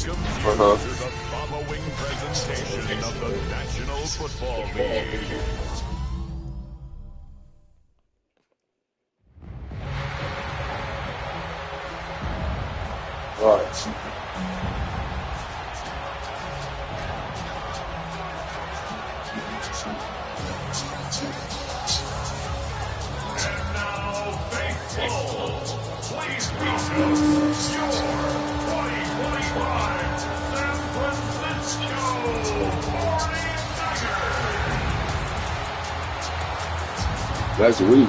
to the following presentation of the National Football League. Right. And now, faithful, please welcome your 2025 San Francisco 49ers. That's weak.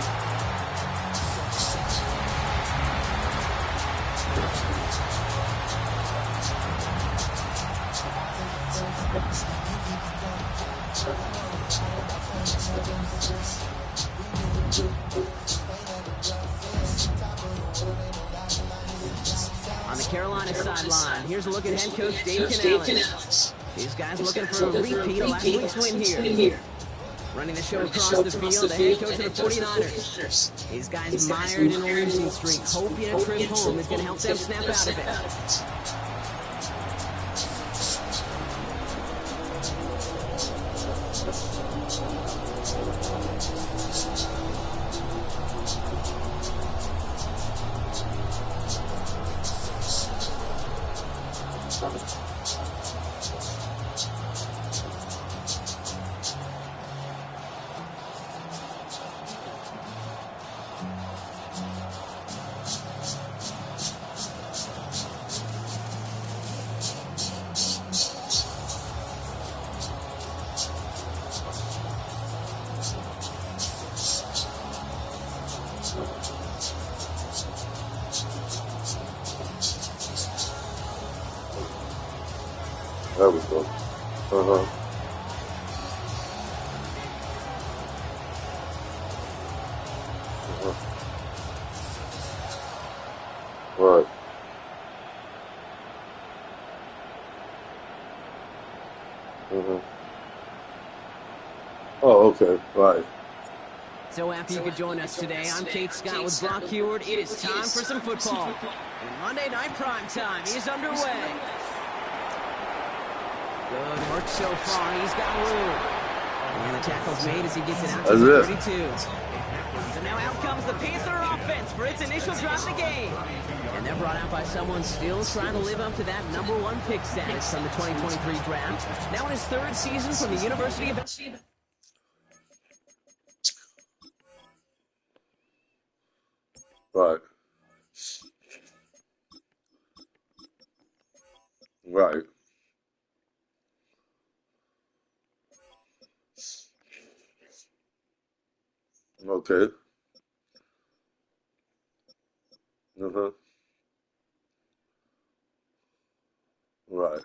On the Carolina sideline, here's a look at head coach Dave Canales. These guys looking for a repeat of last week's win here. Running the show across the field, the head coach of the 49ers. These guys mired in a losing streak, hoping a trip home is going to help them snap out of it. There we go. Right. Oh, okay. Right. So happy you could join us today. I'm Kate Scott with Brock Heward. It is time for some football. And Monday Night Prime Time is underway. Good work so far. He's got room. And the tackle's made as he gets it out to the 32. So now out comes the Panther offense for its initial drive of the game. And they're brought out by someone still trying to live up to that #1 pick status from the 2023 draft. Now in his third season from the University of... Right. Right. Okay. Right.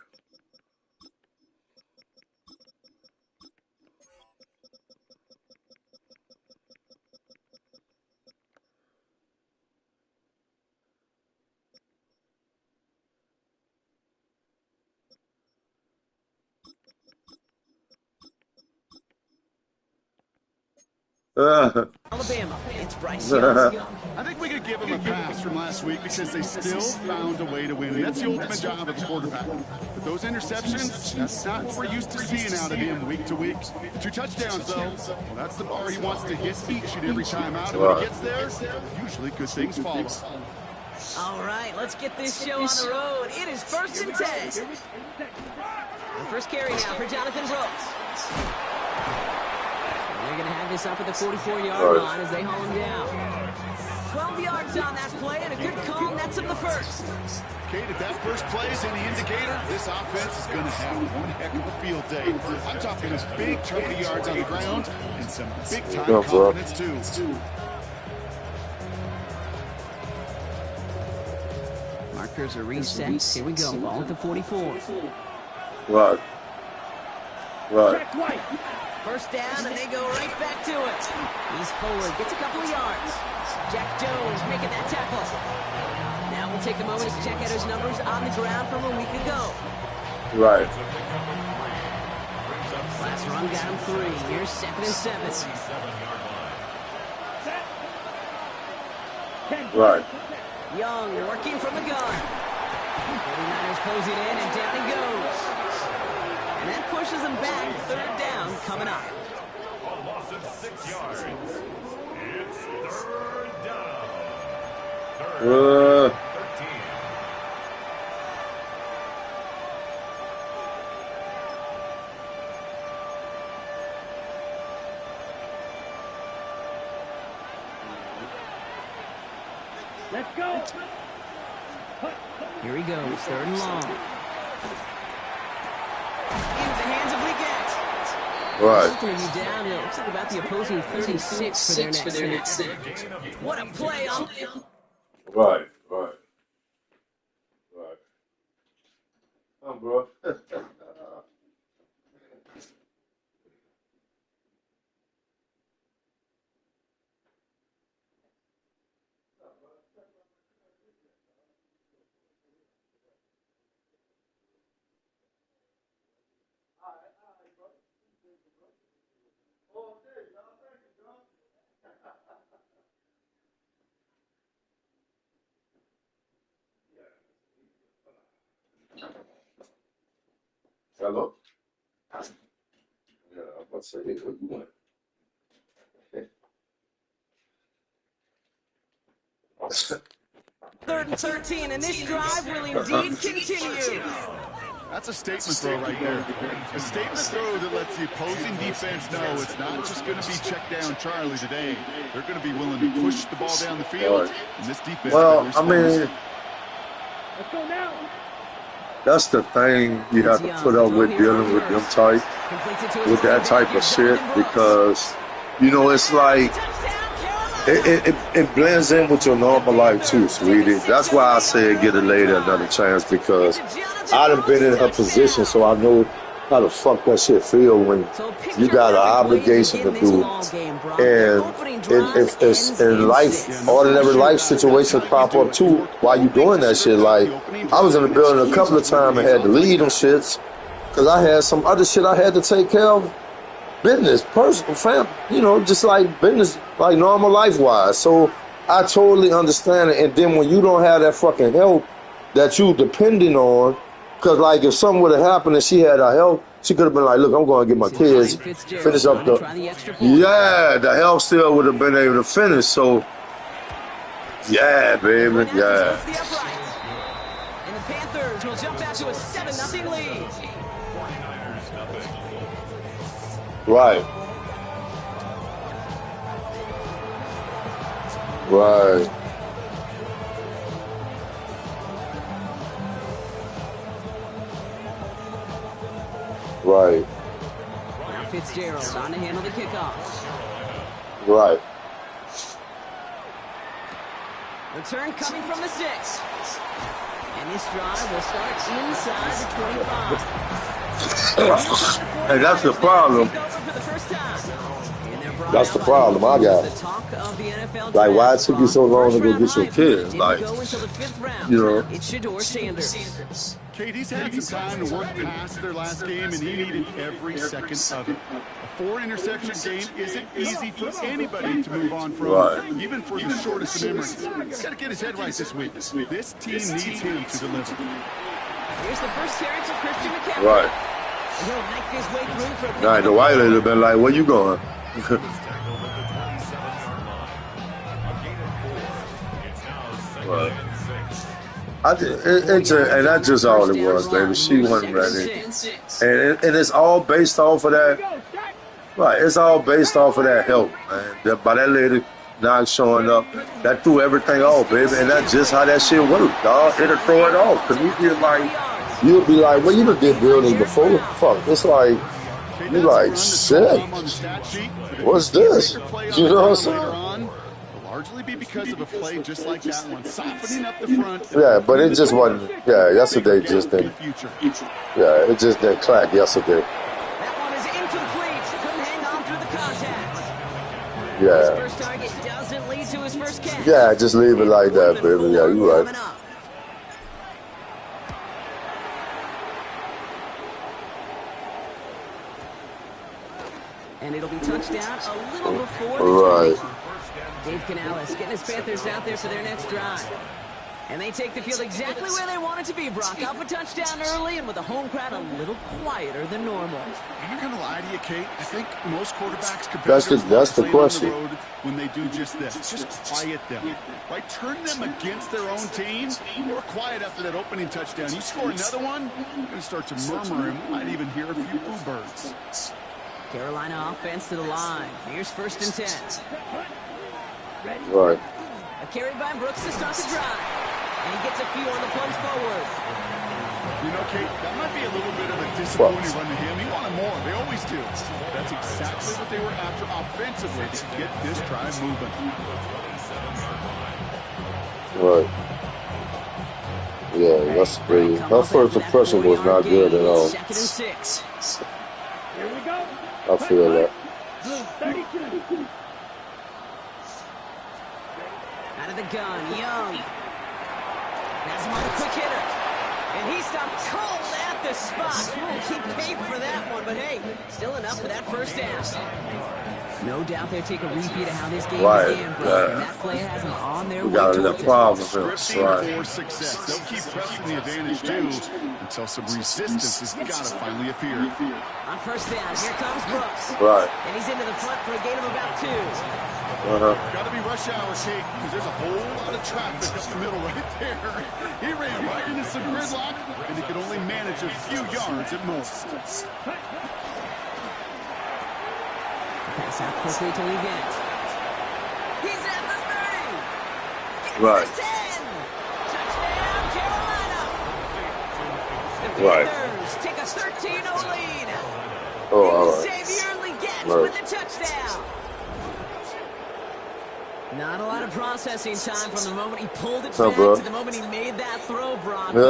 Alabama, it's Bryce Young. I think we could give them a pass from last week because they still found a way to win. And that's the ultimate job of a quarterback. But those interceptions, that's not what we're used to seeing out of him week to week. 2 touchdowns, though, well, that's the bar he wants to hit each and every time out. And when he gets there, usually good things follow. All right, let's get this show on the road. It is 1st and 10. The first carry now for Jonathan Brooks. They're going to have this up at the 44-yard line as they haul him down. 12 yards on that play, and a good call nets him the first. Kate, if that first play is any indicator, this offense is going to have one heck of a field day. I'm talking a big 20 yards on the ground and some big-time confidence, too. Markers are reset. Here we go. Ball at the 44. Right. First down, and they go right back to it. He's forward, gets a couple of yards. Jack Jones making that tackle. Now we'll take a moment to check out his numbers on the ground from a week ago. Right. Last run got him 3. Here's 2nd and 7. Right. Young working from the gun. 49ers closing in, and them back. Third down coming up. A loss of 6 yards. It's third down. Third 13. Let's go. Here he goes, third and long. Into the hands of Leggett. Right. Looking at you down, it looks like about the opposing 36 for their next snap. What a play on Right. Come, bro. Hello? Yeah, I'm about to say, hey, where you went? third and 13, and this drive will indeed continue. That's a statement throw right there. A statement throw that lets the opposing defense know it's not just going to be check down Charlie today. They're going to be willing to push the ball down the field. And this defense. Well, I mean, Let's go now. that's the thing you have to put up with dealing with them type, with that type of shit, because, you know, it's like, it blends in with your normal life too, sweetie. That's why I said get a lady another chance, because I done been in her position, so I know how the fuck that shit feel when you got an obligation to do it. And if it's in life, ordinary life situations pop up too while you doing that shit. Like, I was in the building a couple of times and had to leave them shits because I had some other shit I had to take care of. Business, personal, family, you know, just like business, like normal life-wise. So I totally understand it. And then when you don't have that fucking help that you depending on, because like if something would have happened and she had her help, she could have been like, look, I'm going to get my kids, finish up the, the help still would have been able to finish. So, yeah, baby, yeah. And the Panthers will jump out to a 7-0 lead. Right. Right. Right. Now Fitzgerald on to handle the kickoff. Right. Return coming from the 6. And this drive will start inside the 25. Hey, that's the problem. That's the problem I got. Like, why it took you so long to go get your kids? Like, you know. KD's had some time to work past their last game, and he needed every second of it. A 4-interception game isn't easy for anybody to move on from, even for the shortest of memories. He's got to get his head right this week. This team needs him to deliver. Here's the first carry for Christian McCaffrey. Right. He'll make his way through for a Nah, the white lady been like, where you going? Right. And that's just all it was, baby. She wasn't ready. And it's all based off of that. Right, it's all based off of that help, man. By that lady not showing up, that threw everything off, baby. And that's just how that shit works, dog. It'll throw it off. Because you'll be like, well, you done did buildings before. Fuck, it's like, you're like, shit, what's this? You know what I'm saying? Largely be because of a play just like that one, softening up the front. Yeah, but it just wasn't. Yeah, yesterday just didn't. Yeah, it just didn't clack yesterday. That one is incomplete. Couldn't hang on through the contact. Yeah. His first target doesn't lead to his first catch. Yeah, just leave it like that, baby. Yeah, you're right. And it'll be touchdown a little before the Right. Dave Canales getting his Panthers out there for their next drive. And they take the field exactly where they want it to be, Brock. Up a touchdown early and with the home crowd a little quieter than normal. I'm not going to lie to you, Kate. I think most quarterbacks that's the question. On the road when they do just this. Just quiet them. Right? Turn them against their own team. They were quiet after that opening touchdown. You score another one, you're going to start to murmur and might even hear a few bluebirds. Carolina offense to the line. Here's 1st and 10. Right. A carry by Brooks to start the drive. And he gets a few on the plunge forward. You know, Kate, that might be a little bit of a disappointing run to him. He wanted more. They always do. That's exactly what they were after offensively to get this drive moving. Right. Yeah, that's great. Her first impression was not good at all. 2nd and 6. Here we go. I feel that. 32. Out of the gun, Young. That's him on the quick hitter. And he stopped cold at the spot. Won't keep paid for that one, but hey, still enough for that 1st down. No doubt they'll take a repeat of how this game began, bro. And that play has them on their way got a problem. Scripting for success. They'll keep pressing the advantage, too, until some resistance has got to finally appear. On 1st down, here comes Brooks. Right. And he's into the front for a gain of about 2. Got to be rush hour, Kate, because there's a whole lot of traffic up the middle right there. He ran right into some gridlock, and he could only manage a few yards at most. Pass out quickly to Leggett. He's at the 30. Right. Gets the 10. Touchdown, Carolina. The Right. Panthers take a 13-0 lead. Oh, all right. Xavier Leggett Right. with the touchdown. Not a lot of processing time from the moment he pulled it back to the moment he made that throw, Brock. I think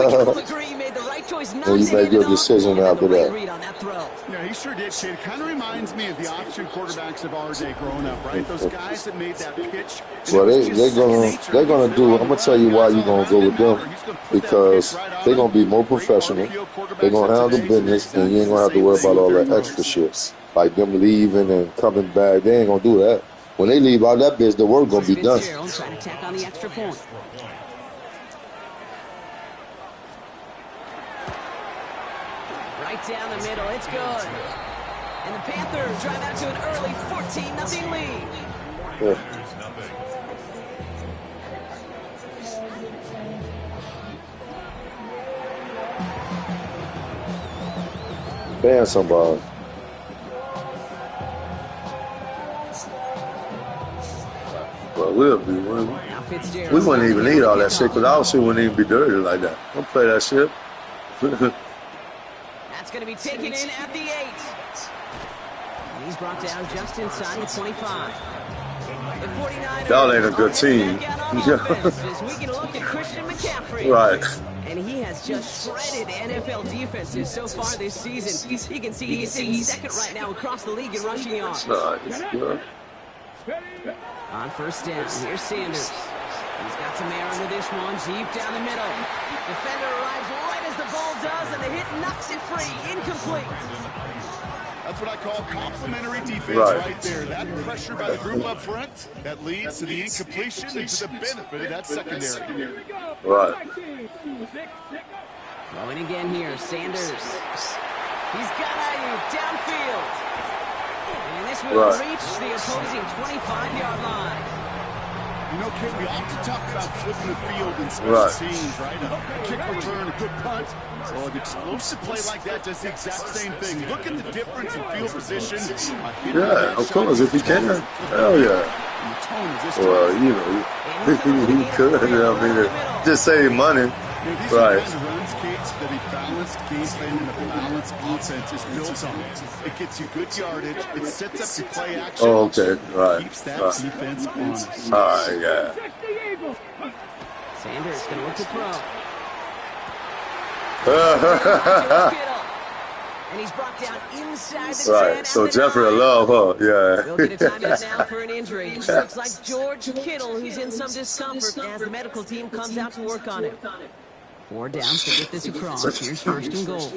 we can all agree he made the right choice not to you made your decision after that. Read on that throw. Yeah, he sure did, Kate. It kind of reminds me of the option quarterbacks of our day growing up, right? Those guys that made that pitch. Well, they're gonna do. I'm gonna tell you why you're gonna go with them, because they're gonna be more professional. They're gonna handle business, and you ain't gonna have to worry about all that extra shit, like them leaving and coming back. They ain't gonna do that. When they leave out that biz, the work gonna be done. Trying to tack on the extra point. Right down the middle, it's good. And the Panthers drive out to an early 14-0 lead. Yeah. Ban somebody. Well, we wouldn't even need all that shit, because our shit wouldn't even be dirty like that. Don't play that shit. That's going to be taken in at the 8. And he's brought down just inside the 25. The 49ers. Y'all ain't a good team. As we can look at Christian McCaffrey. Right. And he has just shredded NFL defenses so far this season. You can see he's sitting second right now across the league in rushing yards. Yeah. On 1st down, here's Sanders. He's got some air under this one, deep down the middle. Defender arrives right as the ball does, and the hit knocks it free, incomplete. That's what I call complimentary defense right there. That pressure by the group up front, that leads to the incompletion and to the benefit of that secondary. Right. Throwing again here, Sanders. He's got Ayuk downfield. And this will reach the opposing 25-yard line. You know, Kate, we often talk about flipping the field in special teams, right? A kick return, a good punt. Well, an explosive play like that does the exact same thing. Look at the difference in field position. Yeah, of course, if he can. Hell yeah. Well, you know, he could. I mean, just save money. These are the kinds of runs, Kate, that a balanced game plan and a balanced offense is built on. It gets you good yardage. It sets up your play action. Oh, okay. Right. Keeps that defense honest. All right, yeah. Sanders going to look to throw. And he's brought down inside the 10. Right. So Jeffrey Love, huh? Yeah. We'll get a timeout now for an injury. It looks like George Kittle, who's in some discomfort as the medical team comes out to work on him. 4 downs to get this across. Here's 1st and goal.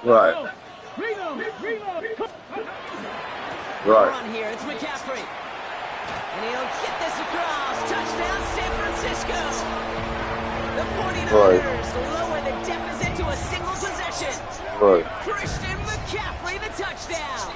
Right. Right. Run here. It's McCaffrey. And he'll get this across. Touchdown, San Francisco. The 49ers Right. lower the deficit to a single possession. Right. Christian McCaffrey, the touchdown.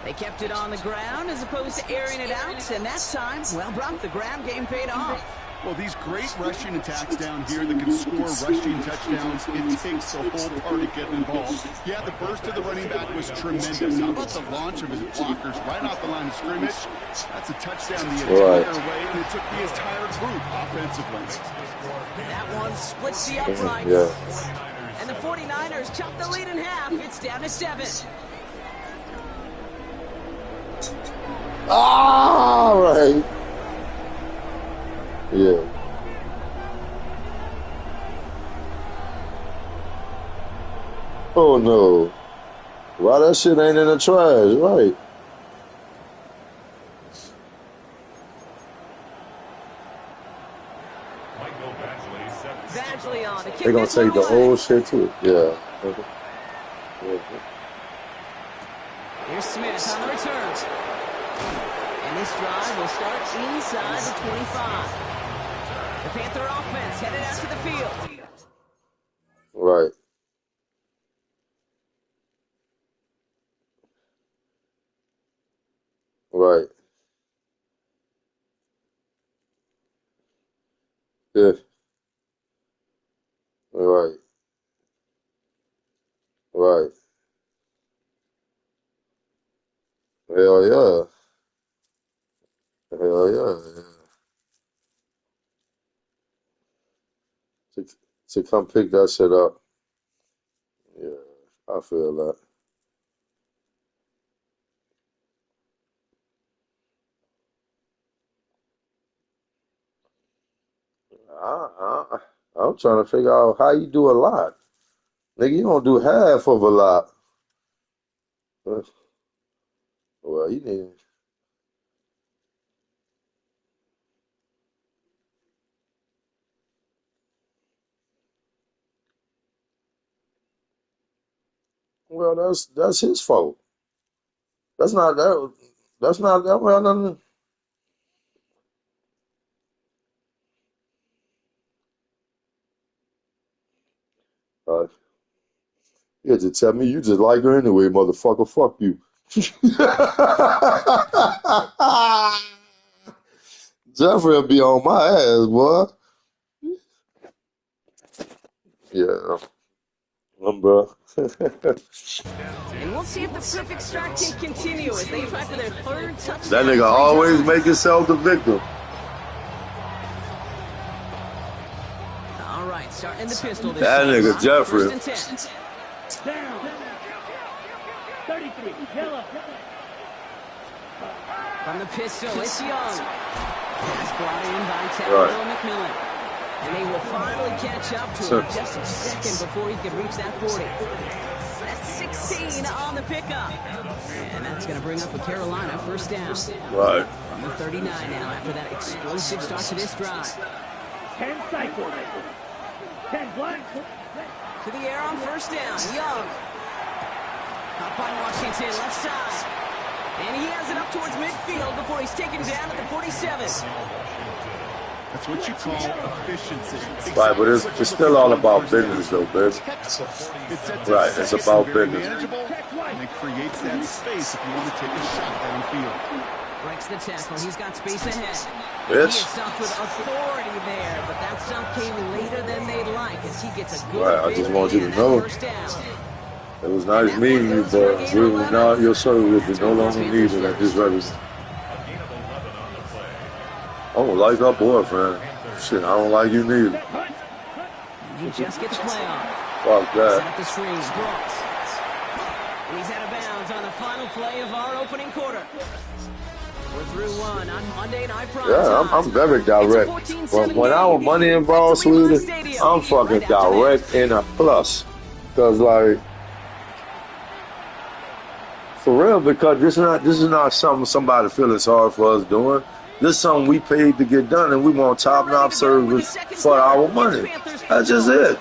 They kept it on the ground as opposed to airing it out, and that time, well, Brock, the ground game paid off. Well, these great rushing attacks down here that can score rushing touchdowns, it takes the whole party getting involved. Yeah, the burst of the running back was tremendous. How about the launch of his blockers right off the line of scrimmage? That's a touchdown the entire way, and it took the entire group offensively. That one splits the uprights. Yeah. And the 49ers chop the lead in half. It's down to 7. All right. Yeah. Oh no. Why that shit ain't in the trash? Right. Badgley on to kick They gonna this one take the away. old shit too. Yeah. Here's Smith on the return. And this drive will start inside the 25. The Panther offense headed out to the field. Right. Right. Yeah. Right. Right. Hell yeah. Hell yeah. To come pick that shit up. Yeah, I feel that. I'm trying to figure out how you do a lot. Nigga, you don't do half of a lot. Well, you need. Well, that's his fault. That's not that. That's not that. Well, nothing. You had to tell me you just like her anyway, motherfucker. Fuck you. Jeffrey will be on my ass, boy. Yeah, bro. And we'll see if the perfect start can continue as they try for their third touchdown. That nigga always make himself the victim. All right, starting the pistol this That time. nigga Jeffrey. First and 10. Down. 33. Yellow. From the pistol, it's Young. That's brought in by Right. Taylor McMillan. And they will finally catch up to him just a second before he can reach that 40. That's 16 on the pickup. And that's going to bring up a Carolina first down. Right. From the 39 now after that explosive start to this drive. 10 cycles. 10 blank. To the air on first down. Young. Up by Washington, left side. And he has it up towards midfield before he's taken down at the 47. That's what you call efficiency. Right, but it's still all about business, though, bitch. Right, it's about business. And it creates that space if you want to take a shot downfield. Breaks the tackle. He's got space ahead. Bitch. He is stumped with authority there, but that stump came later than they'd like as he gets a good Right, I just want you to know. first down. It was nice meeting you, but now your service is no longer needed at this register. I don't like her boyfriend. Shit, I don't like you neither. You just get the play off. Fuck Set that. up the screen. Brooks. And he's out of bounds on the final play of our opening quarter. We're through one on Monday Night Prime Yeah, I'm very direct. When our money involved, sweetie, I'm fucking direct in a plus. Cause like, for real, because this is not something somebody feeling sorry for us doing. This is something we paid to get done, and we want top-notch service for our money. That's just it.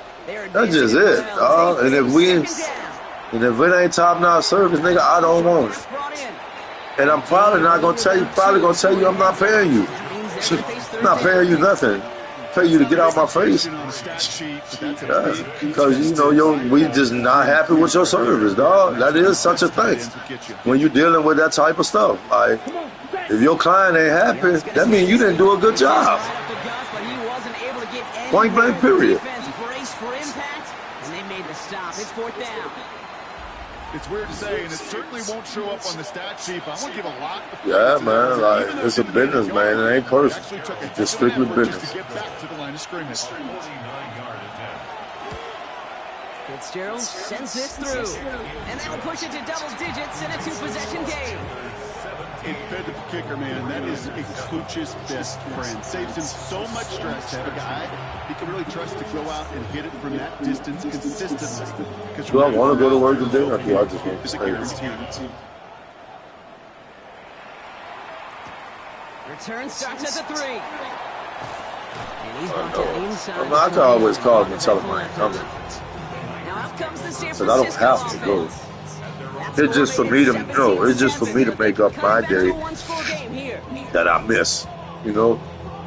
That's just it, dog. And if it ain't top-notch service, nigga, I don't want it. And I'm probably not gonna tell you. Probably gonna tell you I'm not paying you. I'm not paying you nothing. Pay you to get out my face. Yeah, because you know we just not happy with your service, dog. That is such a thing when you're dealing with that type of stuff. Like, if your client ain't happy, that means you didn't do a good job. Point blank, period. It's 4th down. It's weird to say, and it certainly won't show up on the stat sheet, but I want to give a lot of yeah, man, like, it's a business, man. It ain't personal. It's just strictly business. To get back to the line of scrimmage. Fitzgerald sends this through, and that'll push it to double digits in a 2-possession game. It fed the kicker, man. That is a coach's best friend. Saves him so much stress to have a guy he can really trust to go out and hit it from that distance consistently. Do I want to go to work today, or do I just want to stay? Return starts at the 3. And he's brought down inside. I can always call him and tell him I ain't coming. Now out comes the San Because I don't have to go. It's just for me to, it's just for me to make up my day that I miss. You know,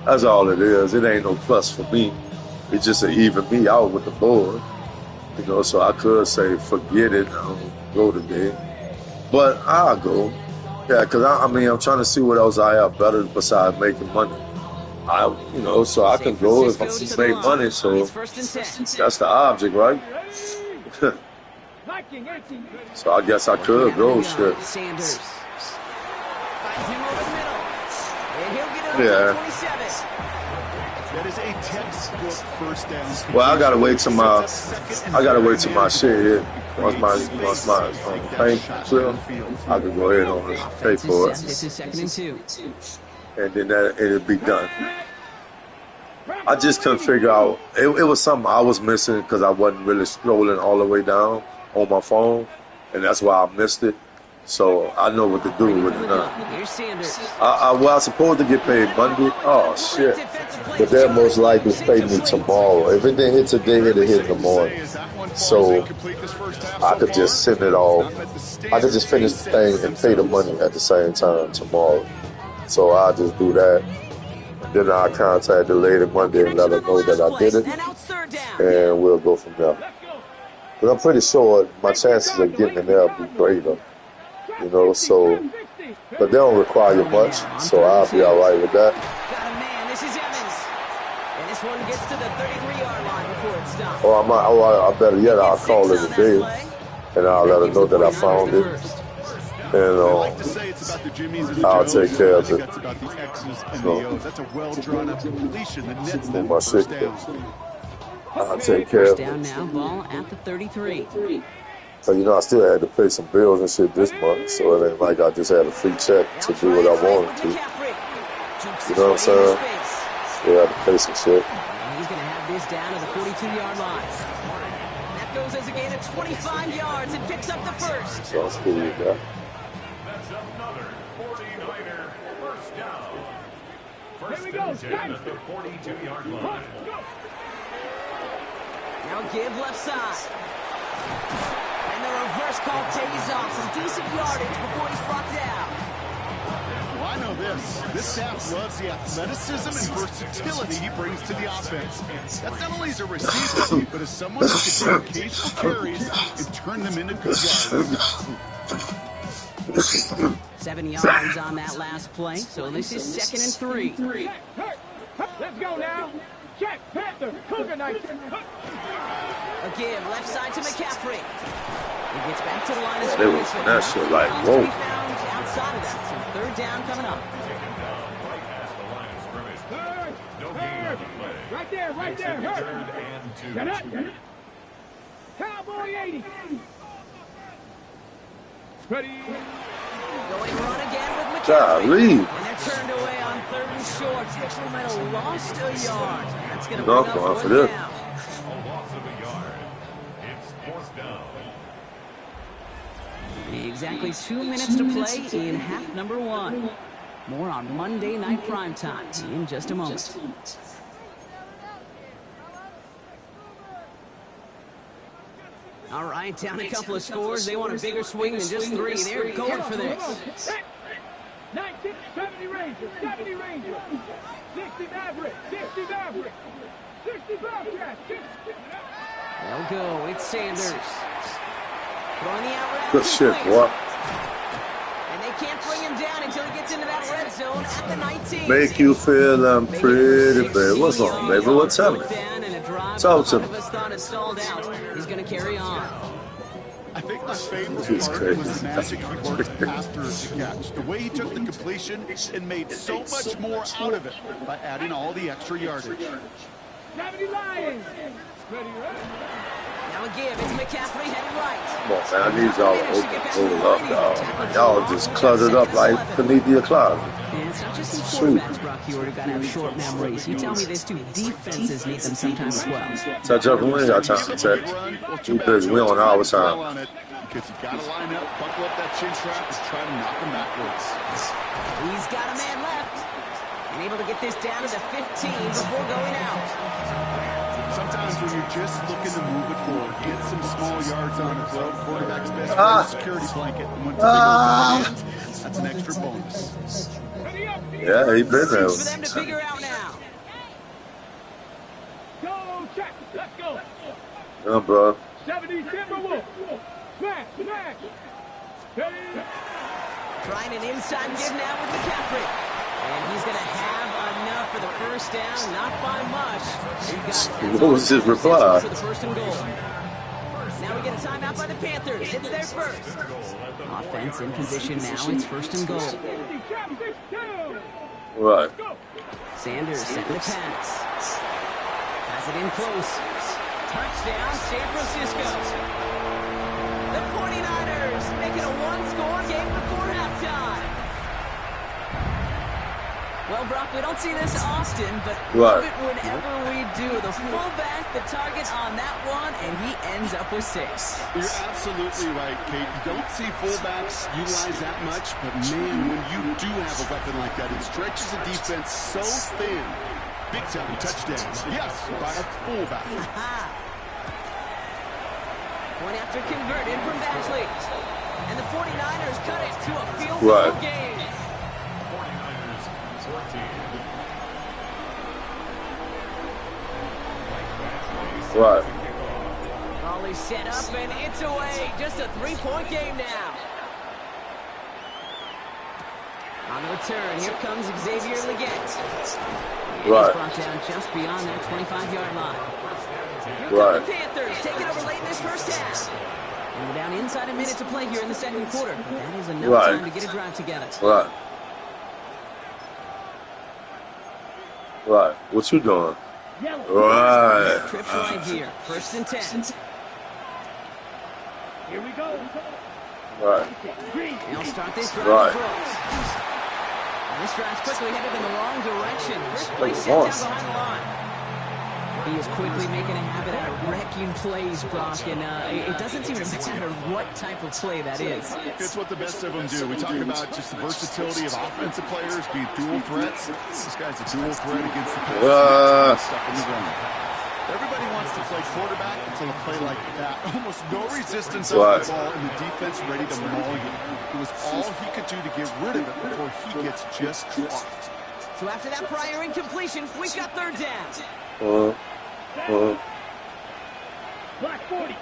that's all it is. It ain't no plus for me. It's just to even me out with the board. You know, so I could say, forget it, I don't go today. But I'll go. Yeah, because I mean, I'm trying to see what else I have better besides making money. So I can go if I can make money. So that's the object, right? So I guess I could go, shit. Sanders finds him over the middle. And he'll get it Yeah. 27. That is a textbook first down. Well, I gotta wait till my shit hit. Once my bank clear, I can go ahead and pay for it, This is 2nd and 2. and then it'll be done. I just couldn't figure out. It was something I was missing because I wasn't really scrolling all the way down on my phone, and that's why I missed it. So I know what to do with it now. Here's Sanders. I was supposed to get paid Monday. Oh shit! But they'll most likely pay me tomorrow. If it didn't hit today, it'll hit in the morning. So I could just send it off. I could just finish the thing and pay the money at the same time tomorrow. So I'll just do that. Then I'll contact the lady Monday and let her know that I did it, and we'll go from there. But I'm pretty sure my chances of getting in there will be greater, you know, so, but they don't require much, so I'll be all right with that. Got a man, this is Evans. And this one gets to the 33-yard line before it stops. I better yet, I'll call it a day, and I'll let her know that I found it, and I'll take care of it. That's a well-drawn-up completion. The Nets then my shit. I'll take care of it. Down now, ball at the 33. So, you know, I still had to pay some bills and shit this month, so it ain't like I just had a free check to do what I wanted to. You know what I'm saying? Still had to pay some shit. And he's going to have this down to the 42-yard line. That goes as a gain of 25 yards and picks up the first. So I'm cool with that. That's another 49er first down. Here we go. First and 10 at the 42-yard line. Now give left side. And the reverse call pays off. Some decent yardage before he's brought down. Well, I know this. This staff loves the athleticism and versatility he brings to the offense. That's not only as a receiver, but as someone who can take occasional carries and turn them into good yards. 7 yards on that last play. So this is 2nd and 3. Let's go now. Check, Panther, Cougar Knights. A give, left side to McCaffrey. He gets back to the line of They scrimmage. was that shit like, whoa. Outside of that, so 3rd down coming up. Right there, right there. Get up. Cowboy 80. Ready. Going run again with McCaffrey. Golly. And they're turned away on 3rd and short. Actually might have lost a yard. That's going to bring No, up for 4th this. down. A loss of a yard. It's 4th down. Exactly 2 minutes to play in half number 1. More on Monday Night Primetime in just a moment. All right, down a couple of scores. They want a bigger swing than just 3. They're going for this. Ranger, 70 Ranger, 60 Maverick, 60 Maverick, 60 Bobcat, 60. They'll go. It's Sanders. Throwing the out route. Good shit, boy. And they can't bring him down until he gets into that red zone at the 19. Make you feel I'm pretty bad. What's wrong, baby? What's up? Talk to me. He's going to carry on. I think my favorite part was the magic he worked after the catch. The way he took the completion and made so much more out of it by adding all the extra yardage. 70 Lions. Ready, right? Now a give. It's McCaffrey headed right. Come on, man. I need y'all to hold up, dog. Y'all just cluttered up like beneath your closet. And it's not just these quarterbacks, Brock, who got to have short memories. You tell me this too. Defenses need them sometimes as well. Touch up and win. Got time to check. Too busy. We on our time. Because you got to line up, buckle up that chin strap, and try to knock him backwards. He's got a man left. And able to get this down to the 15 before going out. Sometimes when you're just looking to move it forward, get some small yards on the throw, quarterback's best friend, security blanket. And when it's a big old tight end, that's an extra bonus. Yeah, he been there. For them to figure out now. Go, check. Let's go. Yeah, bro. 70 Timberwolf. Smash, smash. Trying an inside give now with McCaffrey. And he's going to have enough for the first down, not by much. What was his reply? For the first and goal. Now we get a timeout by the Panthers. It's their first. Offense in position now. It's first and goal. Right. Sanders setting the pass. Has it in close. Touchdown, San Francisco. The 49ers making a one-score game before halftime. Well, Brock, we don't see this often, but love it whenever we do. The fullback, the target on that one, and he ends up with 6. You're absolutely right, Kate. You don't see fullbacks utilize that much, but man, when you do have a weapon like that, it stretches the defense so thin. Big time touchdown. Yes, by a fullback. Point after converted from Batchley. And the 49ers cut it to a field goal game. Right. All is set up and it's away. Just a 3-point game now. On the return, here comes Xavier Leggett. And right. He's brought down just beyond that 25-yard line. Here right. come the Panthers, taking over late in this first half. And we're down inside a minute to play here in the second quarter. But that is enough time to get a drive together. Right. Right. What you doing? Right. Trip right here. First and 10. Here we go. Right. They'll start this drive. Right. And this drive's quickly headed in the wrong direction. First play set down behind the line. He is quickly making a habit out of wrecking plays, Brock, and it doesn't seem to matter what type of play that is. It's what the best of them do. We talk about just the versatility of offensive players being dual threats. This guy's a dual threat against the pass. Stuff in the run. Everybody wants to play quarterback until a play like that. Almost no resistance on the ball, and the defense ready to maul you. It was all he could do to get rid of it before he gets just dropped. So after that prior incompletion, we've got third down. Black 40.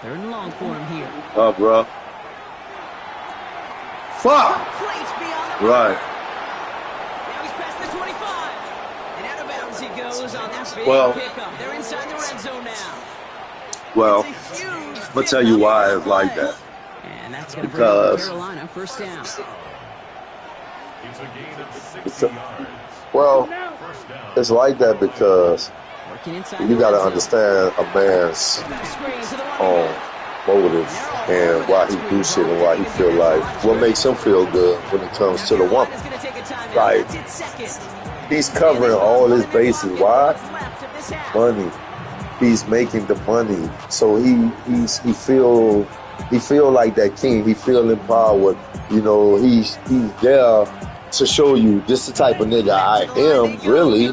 Third and long for him here. Oh, bro. Fuck. Right. Now he's past the 25. And out of bounds he goes on that big pickup. They're inside the red zone now. Well, I'm going to tell you why it's like that. And that's going to bring up Carolina first down. Well, it's like that because you got to understand a man's motive and why he do shit and why he feel like what makes him feel good when it comes to the woman. Like, he's covering all his bases. Why? Money. He's making the money, so he feel like that king. He feel empowered. You know, he's there to show you this the type of nigga I am, really,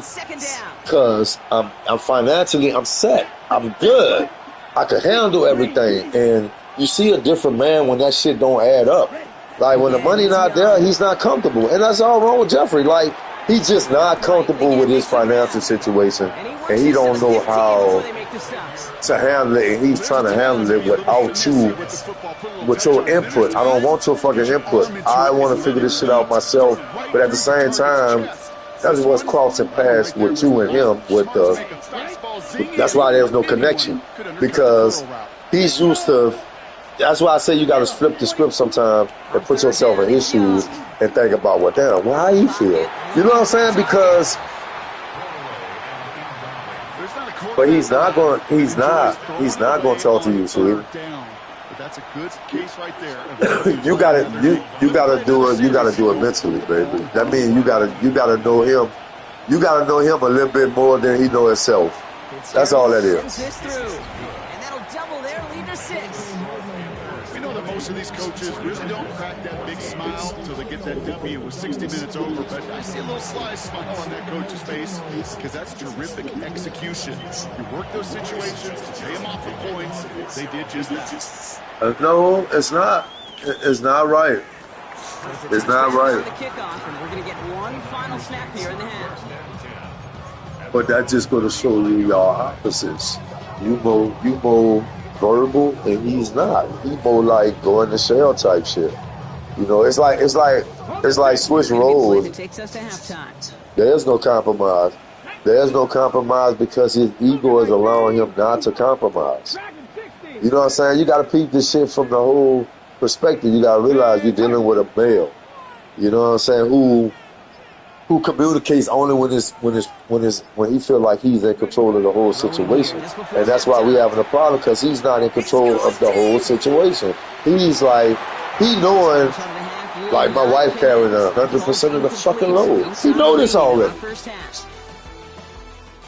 because I'm financially, I'm set. I'm good. I can handle everything. And you see a different man when that shit don't add up. Like, when the money not there, he's not comfortable. And that's all wrong with Jeffrey. Like, he's just not comfortable with his financial situation. And he don't know how to handle it. And he's trying to handle it without you, with your input. I don't want your fucking input. I want to figure this shit out myself. But at the same time, that's what's crossing paths with you and him. That's why there's no connection. Because he's used to... That's why I say you got to flip the script sometimes and put yourself in his shoes and think about, well, damn, how he feel? You know what I'm saying? Because, but he's not going to talk to you, Sweet. That's a good case right there. you gotta do it mentally, baby. That means you gotta know him. You gotta know him a little bit more than he know himself. That's all that is. And that'll double their lead to 6. We know that most of these coaches really don't crack that big smile until they get that W with 60 minutes over, but I see a little sly smile on that coach's face because that's terrific execution. You work those situations to pay them off the points. They did just that. No, it's not. It's not right. It's not right. The kickoff, and we're going to get one final snap here in the half. But that's just going to show you y'all opposites. You more verbal, and he's not. He more like going to shell type shit. You know, it's like switch roles. It takes us to halftime. There's no compromise. There's no compromise because his ego is allowing him not to compromise. You know what I'm saying? You got to peep this shit from the whole perspective. You got to realize you're dealing with a male. You know what I'm saying? Who communicates only when he feel like he's in control of the whole situation. And that's why we having a problem, because he's not in control of the whole situation. He's like, he knowing, like my wife carrying 100% of the fucking load. He know this already.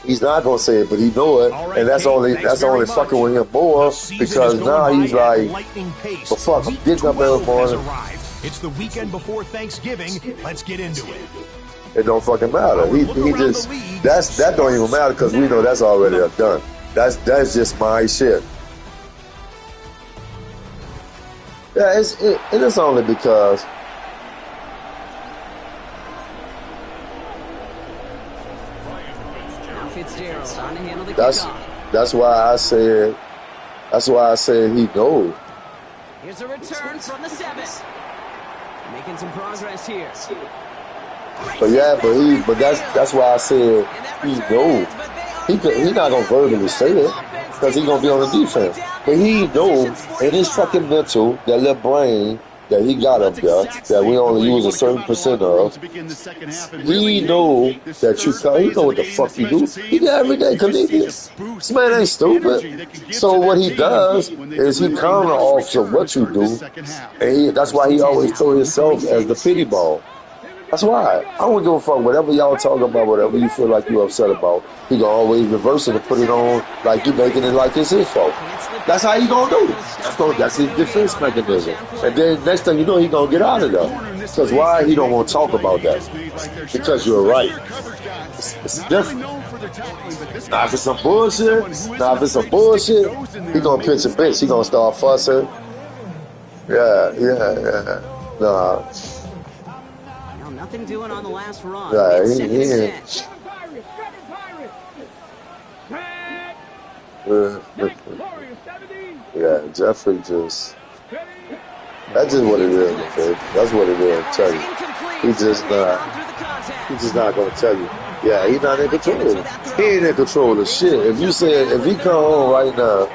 He's not gonna say it, but he know it, and that's only fucking with him more, because now he's like, well, fuck, I'm getting up every morning. It's the weekend before Thanksgiving. Let's get into it. It don't fucking matter. He just that don't even matter, because we know that's already done. That's just my shit. Yeah, it is only because. That's why I said he knows. Here's a return from the 7. Making some progress here. But that's why I said he knows. He not gonna verbally say it, because he gonna be on the defense. But he knows in his fucking mental, that little brain that he got up there, that we only use a certain percent of. He know that he know what the fuck he do. He do every day, comedian. This man ain't stupid. So what he does is he counter off of what you do, and that's why he always throw himself as the pity ball. That's why. I don't give a fuck. Whatever y'all talk about, whatever you feel like you're upset about, he gonna always reverse it and put it on like you making it like it's his fault. That's how he gonna do it. That's his defense mechanism. And then next thing you know, he gonna get out of there. Because why? He don't want to talk about that. Because you're right. It's different. Now if it's some bullshit, he gonna pitch a bitch. He gonna start fussing. Yeah. Nah. Nothing doing on the last run. Yeah, he yeah, Jeffrey just. That's just what it is, man. That's what it is. I'm telling you, he's just not gonna tell you. Yeah, he's not in control. He ain't in control of shit. If he come home right now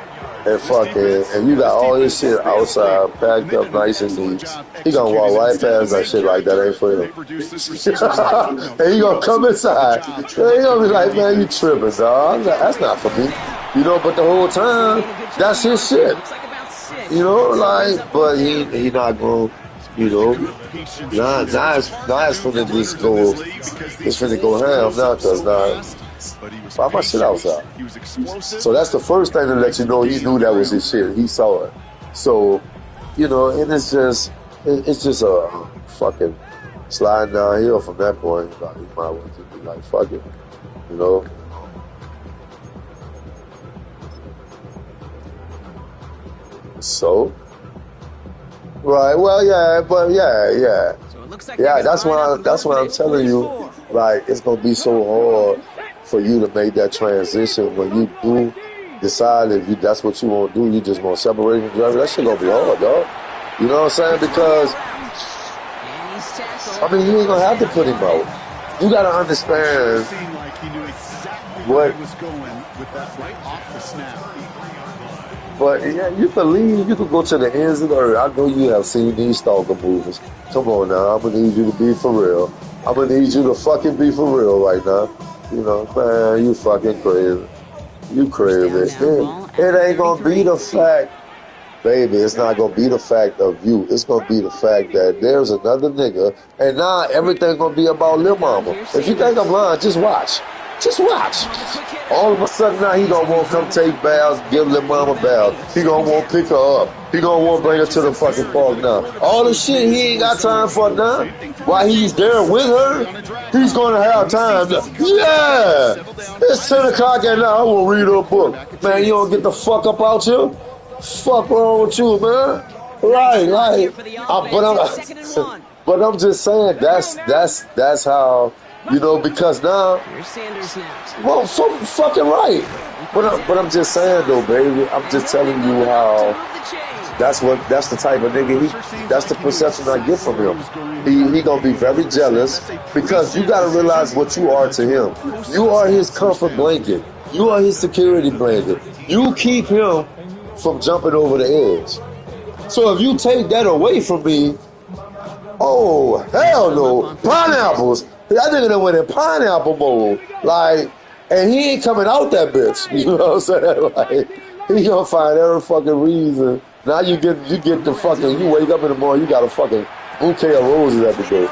and fucking, and you got all this shit outside, packed up nice and neat, he gonna walk right past that shit like that ain't for him. And he gonna come inside, and he gonna be like, man, you tripping, dog. That's not for me. You know, but the whole time, that's his shit. You know, like, but he not gonna, you know, now it's finna just go, it's finna go ham now, cause now, why my shit outside? So that's the first thing to let you know he knew that was his shit. He saw it. So, you know, and it's just a fucking sliding downhill from that point. Like, he might want to be like, fuck it, you know. So, Right. Well, yeah, but yeah. So it looks like Yeah, that's why I'm telling you, like, it's gonna be so hard for you to make that transition when you do decide if that's what you want to do. You just want to separate from driver. That shit gonna be hard, dog. You know what I'm saying? Because I mean, you ain't gonna have to put him out. You gotta understand Seemed like he knew exactly what. where he was going with that right off the snap. But yeah, you believe you could go to the ends of the earth. I know you have seen these stalker movies. Come on now, I'm gonna need you to be for real. I'm gonna need you to fucking be for real right now. You know, man, you fucking crazy. You crazy. It ain't gonna be the fact, baby. It's not gonna be the fact of you. It's gonna be the fact that there's another nigga, and now everything gonna be about Lil Mama. If you think I'm lying, just watch. Just watch. All of a sudden now he gonna want to come take baths, give Lil Mama baths. He gonna want to pick her up. He gonna want to bring her to the fucking park now. All the shit he ain't got time for now. While he's there with her, he's gonna have time. Yeah, it's 10 o'clock at night. I will read a book. Man, you don't get the fuck up out here. Fuck wrong with you, man? Right. But I'm just saying that's how. You know, because now, well, fucking right. But I'm just saying though, baby. I'm just telling you how. That's the type of nigga that's the perception I get from him. He gonna be very jealous because you gotta realize what you are to him. You are his comfort blanket. You are his security blanket. You keep him from jumping over the edge. So if you take that away from me, oh hell no, pineapples. That nigga done went in pineapple mode. Like, and he ain't coming out that bitch. You know what I'm saying? Like, he gonna find every fucking reason. Now you get the fucking, you wake up in the morning, you got a fucking bouquet of roses every day.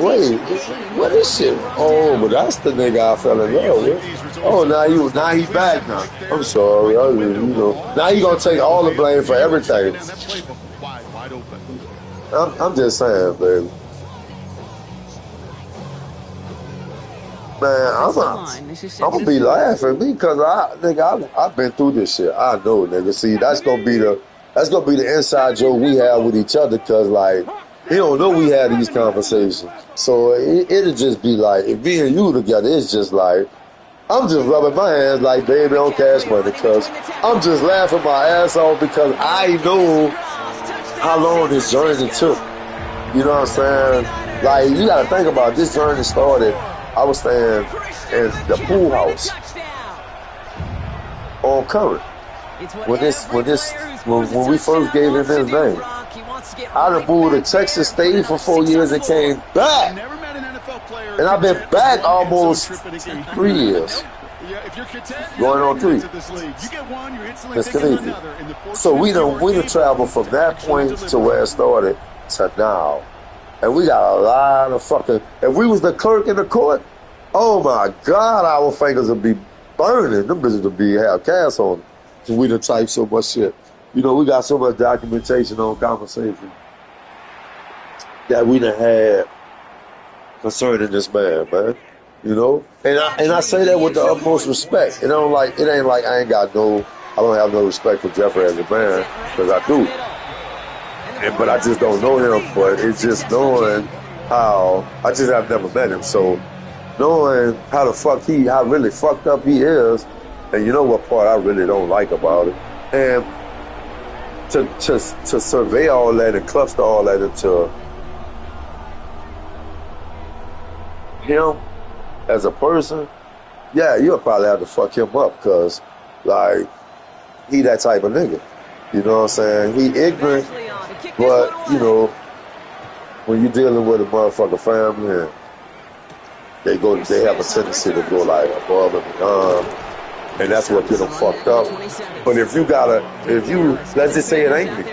Wait, what is shit? Oh, but that's the nigga I fell in love with. Oh, now he back now. I'm sorry, now he gonna take all the blame for everything. I'm just saying, baby. Man, I'm gonna be laughing because I've been through this shit. I know, nigga. See, that's gonna be the inside joke we have with each other because, like, he don't know we had these conversations. So it'll just be like, if me and you together, it's just like, I'm just rubbing my hands like baby on Cash Money because I'm just laughing my ass off because I know how long this journey took. You know what I'm saying? Like, you gotta think about it. This journey started. I was staying in the pool house on Current when we first gave him his name. I done moved to Texas, stayed for 4 years and came back. And I've been back almost 3 years. Going on 3. It's Canadian. So we done traveled from that point to where it started to now. And we got a lot of fucking... If we was the clerk in the court, oh my God, our fingers would be burning. Them bitches would have cast on them. We done type so much shit. You know, we got so much documentation on conversation that we done had concerning this man. You know? And I say that with the utmost respect. I don't have no respect for Jeffrey as a man, because I do. But I just don't know him. But it's just knowing how I just have never met him. So knowing how really fucked up he is, and you know what part I really don't like about it, and to survey all that and cluster all that into him as a person, yeah, you'll probably have to fuck him up because, like, he that type of nigga. You know what I'm saying? He ignorant, but, you know, when you're dealing with a motherfucking family, and they have a tendency to go like above and beyond, and that's what get them fucked up. But if let's just say it ain't me,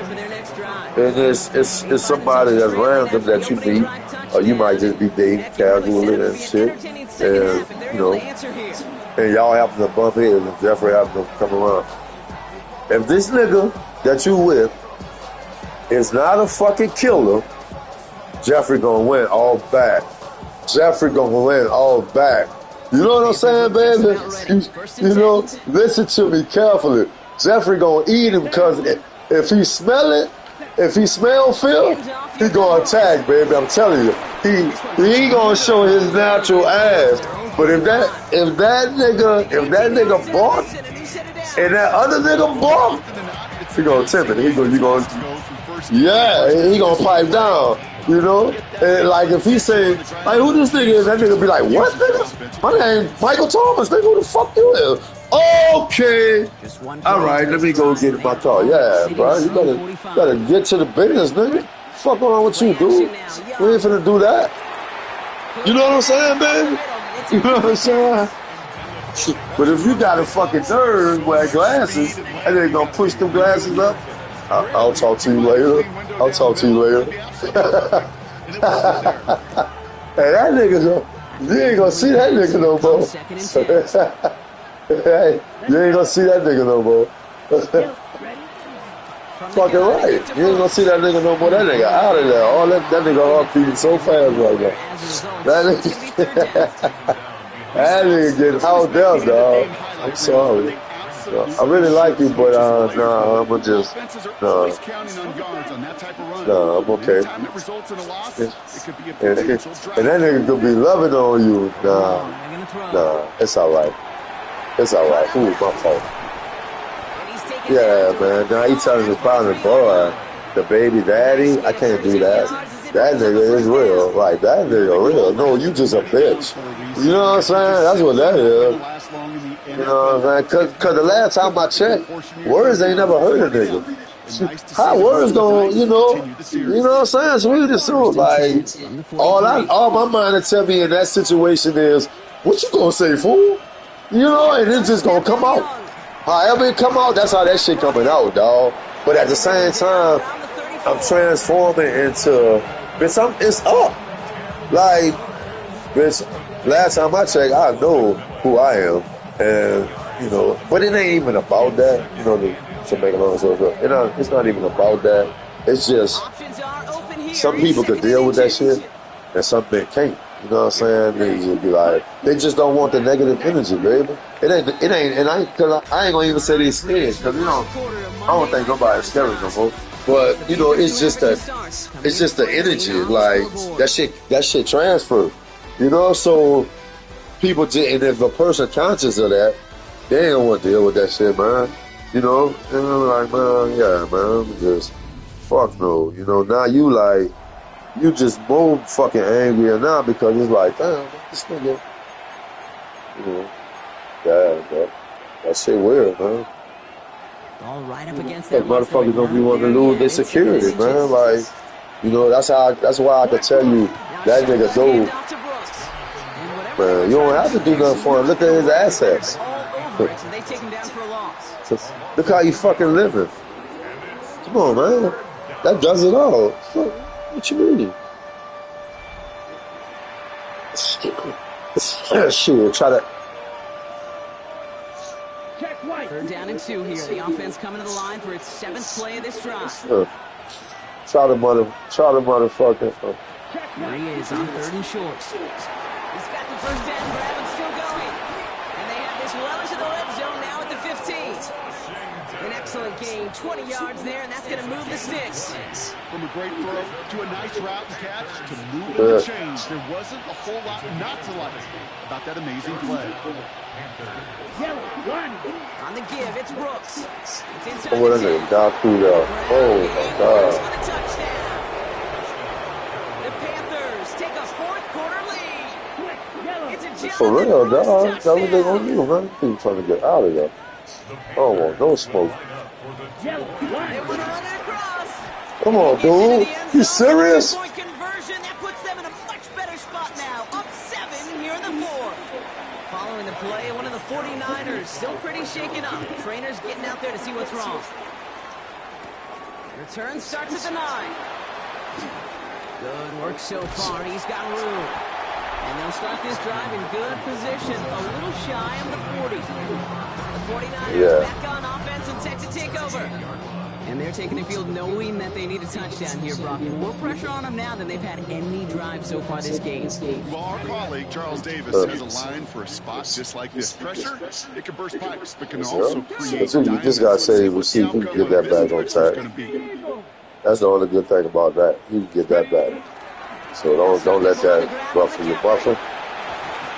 and it's somebody that's random that you meet, or you might just be dating casually and shit, and, you know, and y'all happen to bump heads and Jeffrey happen to come around. If this nigga that you with is not a fucking killer, Jeffrey gonna win all back. Jeffrey gonna win all back. You know what I'm saying, baby? You know, listen to me carefully. Jeffrey gonna eat him because if he smell it, If he smell Phil, he gonna attack, baby. I'm telling you, he ain't gonna show his natural ass. But if that nigga bought and that other nigga bought, he gonna tip it. He gonna pipe down. You know, and like if he say like who this nigga is, that nigga be like, what nigga? My name Michael Thomas. Nigga, who the fuck you is? Okay. All right, let me go get in my car. Yeah, bro. You better get to the business, nigga. Fuck on with you, dude. We ain't finna do that. You know what I'm saying, baby? You know what I'm saying? But if you got a fucking nerd wear glasses and they gonna push them glasses up, I'll talk to you later. I'll talk to you later. Hey, that nigga, you ain't gonna see that nigga no more. Hey, you ain't gonna see that nigga no more. Fucking right. You ain't gonna see that nigga no more. That nigga out of there. All that nigga heart beating so fast right now. That nigga getting out there, dog. I'm sorry. I really like you, but nah, I'm just I'm okay. And that nigga could be loving on you. Nah, it's all right. It's all right. Ooh, my fault. Yeah, man. Now he telling his partner, boy, the baby daddy, I can't do that. That nigga is real. Like, that nigga real. No, you just a bitch. You know what I'm saying? That's what that is. You know what I'm saying? Cause the last time I checked, words ain't never heard a nigga. How words gonna, you know what I'm saying? Sweet as soon. Like, all my mind to tell me in that situation is, what you gonna say, fool? You know, and it's just gonna come out. However it come out, that's how that shit coming out, dog. But at the same time, I'm transforming into, bitch, it's up. Like, bitch, last time I checked, I know who I am. And, you know, but it ain't even about that. You know, to make a long story short, it's not even about that. It's just, some people could deal with that shit, and some men can't. You know what I'm saying? They be like, they just don't want the negative energy, baby. It ain't, and I ain't gonna even say these scared, because, you know, I don't think nobody's scared no more. But, you know, it's just the energy, like, that shit transfer. You know, so people just, and if a person conscious of that, they ain't gonna want to deal with that shit, man. You know, and I'm like, man, yeah, man, just, fuck no. You know, now you just more fucking angrier now because it's like, damn, this nigga, you know, that shit weird, man. All right up against that motherfuckers don't be wanting to lose their security, man. Like, you know, that's why I could tell you that nigga dude, man, you don't have to do nothing for him. Look at his assets. Look how you fucking living. Come on, man. That does it all. What you mean? Shit, try to. Third down and 2 here. The offense coming to the line for its 7th play of this drive. Try the motherfucker. Here he is on 3rd and short. He's got the first down grab and still going. And they have this well into the red zone now at the 15. An excellent gain, 20 yards there, and that's going to move the sticks. From a great throw to a nice route and catch to move the chains. There wasn't a whole lot not to like about that amazing play. On the give, it's Brooks. It's inside oh, that nigga got through there. Oh, my God. The Panthers take a 4th quarter lead. It's a for real, dog. That's what they gonna do, man. People trying to get out of there. I don't want no smoke. Come on, dude. You serious? Conversion, that puts them in a much better spot now. Up 7 here in the 4th. Following the play, one of the 49ers still pretty shaken up. Trainers getting out there to see what's wrong. Return starts at the 9. Good work so far. He's got room. And they'll start this drive in good position. A little shy on the 40. The 49ers back on offense and set to take over. And they're taking the field knowing that they need a touchdown here, Brock. More pressure on them now than they've had any drive so far this game. Well, our colleague, Charles Davis, has a line for a spot just like this. Pressure, it can burst pipes, but can also create you just got to say, we see if we can get that back on track. That's the only good thing about that. You can get that back. So don't let that ruffle your buffer.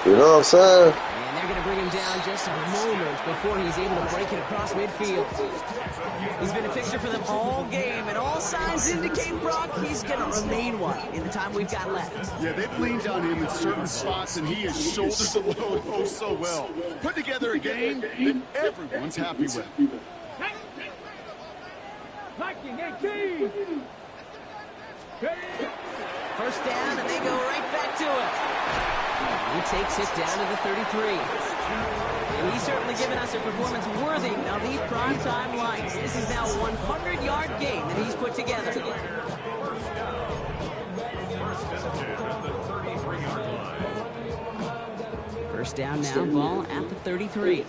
You know what I'm saying? And they're going to bring him down just a moment before he's able to break it across midfield. He's been a fixture for them all game, and all signs indicate, Brock, he's going to remain one in the time we've got left. Yeah, they've leaned on him in certain spots, and he has shouldered the load oh so well. Put together a game that everyone's happy with. Hiking 18. First down, and they go right back to it. He takes it down to the 33. And he's certainly given us a performance worthy of these primetime lights. This is now a 100-yard game that he's put together. First down now, ball at the 33.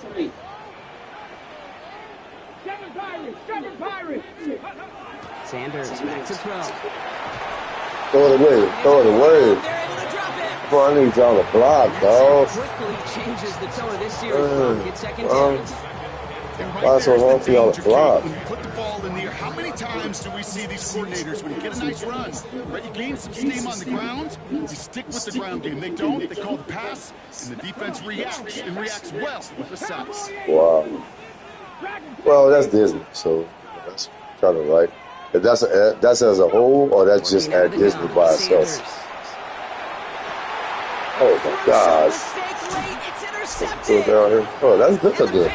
Seven Pirates. Sanders back to throw. Throw it away. Throw it away. They're able to drop it. Bro, I need y'all to block, dog. Quickly changes the tone of this series. It's second down. Why so hard for y'all to block? When you put the ball in the air, how many times do we see these coordinators, when you get a nice run, right, you gain some steam on the ground, you stick with the ground game. They don't, they call the pass, and the defense reacts, and reacts well with the sacks. Wow. Well, that's Disney, so that's kind of right. If that's as a whole, or that's just at Disney by itself. Oh my gosh. Oh, that's good.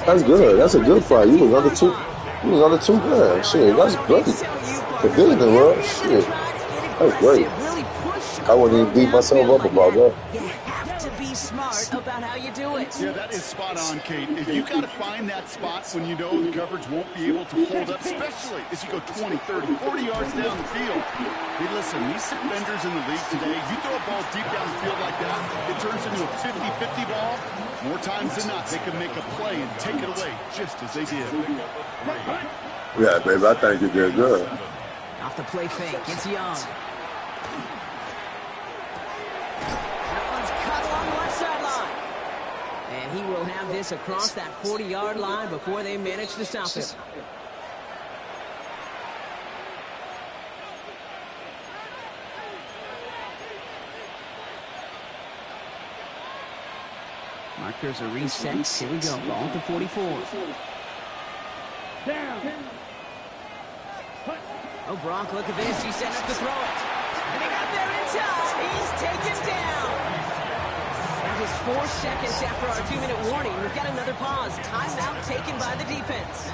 That's good. That's a good fight. You was under two. You was under 2 grand. Shit, that's great. For Disney World, shit, that's great. I wouldn't even beat myself up about that. Smart about how you do it. Yeah, that is spot on, Kate. If you got to find that spot when you know the coverage won't be able to hold up, especially as you go 20, 30, 40 yards down the field. Hey, listen, these defenders in the league today, you throw a ball deep down the field like that, it turns into a 50-50 ball. More times than not, they can make a play and take it away, just as they did. Yeah, baby, I think you did good. Off the play fake, it's Young. And he will have this across that 40-yard line before they manage to stop him. Markers are reset. Here we go. Ball to 44. Oh, Brock, look at this. He's set up to throw it. And he got there in time. He's taken down. Just 4 seconds after our 2-minute warning. We've got another pause. Timeout taken by the defense.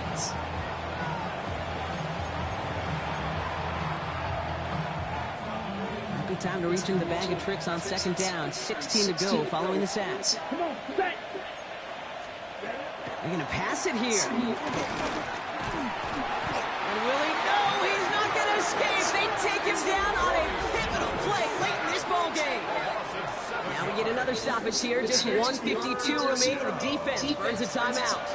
Might be time to reach in the bag of tricks on second down. 16 to go following the sack. They're going to pass it here. And Willie, no, he's not going to escape. They take him down on a pivotal play late in this ball game. Now we get another stoppage here. Just 1:52 remaining. The defense burns a timeout.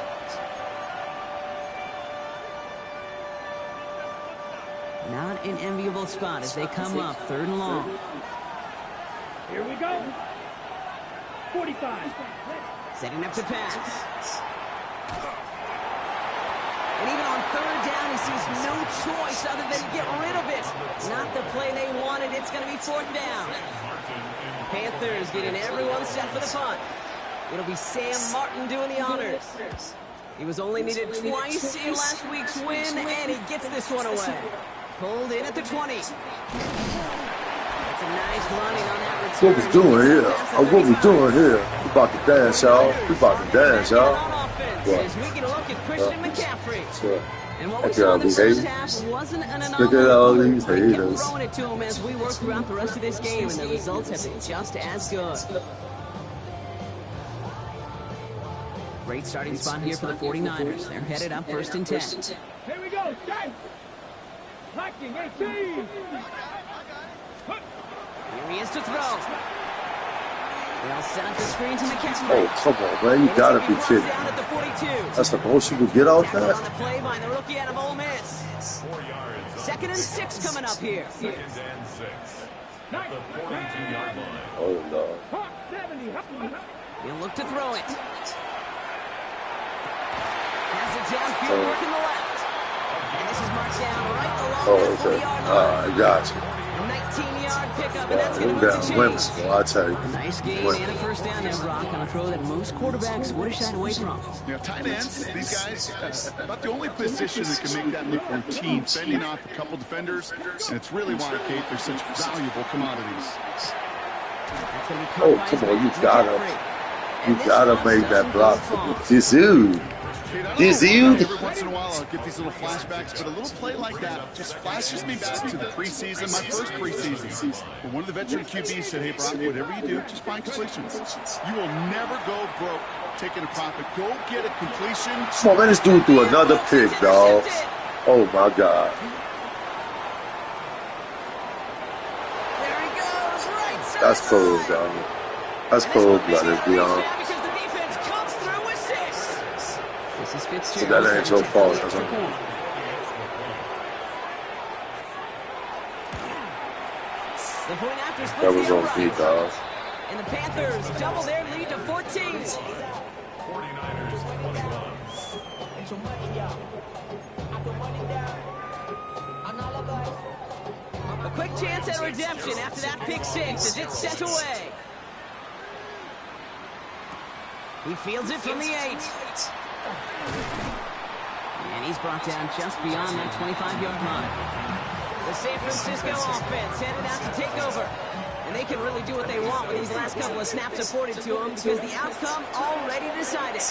Not an enviable spot as they come up 3rd and long. Here we go. 45. Setting up to pass. And even on 3rd down, he sees no choice other than get rid of it. Not the play they wanted. It's going to be 4th down. Panthers getting everyone set for the punt. It'll be Sam Martin doing the honors. He was only needed twice in last week's win, and he gets this one away. Pulled in at the 20. That's a nice running on that return. What we doing here? What we doing here? We about to dance, y'all. We about to dance, y'all. As we get a look at Christian McCaffrey. Sure. And what we saw in the first half wasn't an anomaly. Look at all these We kept haters. throwing it to him as we work throughout the rest of this game, and the results have been just as good. Great starting spot here for the 49ers. They're headed up 1st and 10. Here we go. Start. Hiking 18. Here he is to throw. They'll set up the screen to McCaffrey. Oh, come on, man. You gotta be kidding. Down at the 42. That's the most you could get out Tackle there? on the play by the rookie out of Ole Miss. 2nd and 6 coming up here. 2nd and 6 at the 42-yard line. Oh, no. 70. He'll look to throw it. Has it downfield, working the left. And this is Martinez down right along Oh, that okay. 40-yard line. I got you. A 19-yard pickup, and that's going Them to move the damn women, chains. boy, I tell you. A nice gain Women. and a first down there, Brock, on a throw that most quarterbacks would have shied away from. You know, tight ends, these guys, about the only position that can make that look routine, fending off a couple defenders, and it's really why, Kate, they're such valuable commodities. That's going to be caught Oh, by come his on, you man, gotta. McCaffrey. You And this gotta one make that doesn't go block. far. This dude. This dude. Every once in a while, I'll get these little flashbacks, but a little play like that just flashes me back to the preseason, my first preseason. But one of the veteran QBs said, hey, Brock, whatever you do, just find completions. You will never go broke taking a profit. Go get a completion. Come on, man, this dude threw another pick, dog. Oh, my God. There he goes, right side. That's cold, dog. That's cold-blooded, beyond. Because the defense comes through with 6. This is Fitzgerald. So that ain't your fault. That's Extra all. point. The point after splits That was the on me, uprights. dog. And the Panthers double their lead to 14. A quick chance at redemption after that pick 6 as it's sent away. He fields it from the 8. And he's brought down just beyond that 25-yard line. The San Francisco offense headed out to take over. And they can really do what they want with these last couple of snaps afforded to them because the outcome already decided.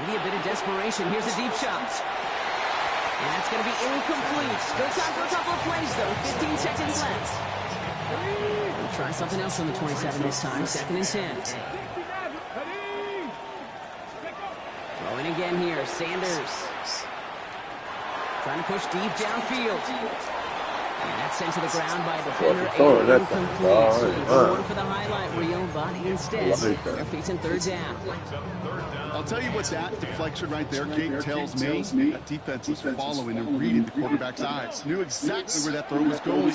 Maybe a bit of desperation. Here's a deep shot. And that's going to be incomplete. Still time for a couple of plays, though. 15 seconds left. We'll try something else on the 27 this time. 2nd and 10. Throwing again here. Sanders. Trying to push deep downfield. And that's sent to the ground by a defender. Incomplete. So going for the highlight reel, but instead, they're facing 3rd down. I'll tell you what that deflection right there, Kate, tells me. That defense was following and reading the quarterback's eyes. Knew exactly where that throw was going.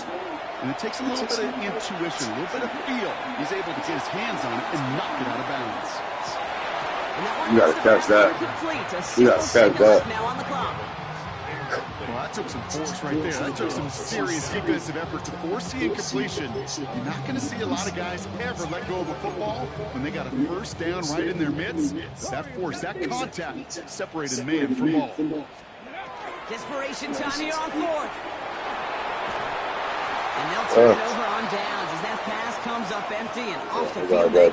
And it takes a little bit of intuition, a little bit of feel. He's able to get his hands on it and knock it out of bounds. You gotta catch that. You gotta catch that. Now on the clock. Well, that took some force right there. That took some serious defensive effort to force the incompletion. You're not going to see a lot of guys ever let go of a football when they got a first down right in their midst. That force, that contact separated man from ball. Desperation time here on 4th. And they'll turn it over on downs as that pass comes up empty and off the field they go.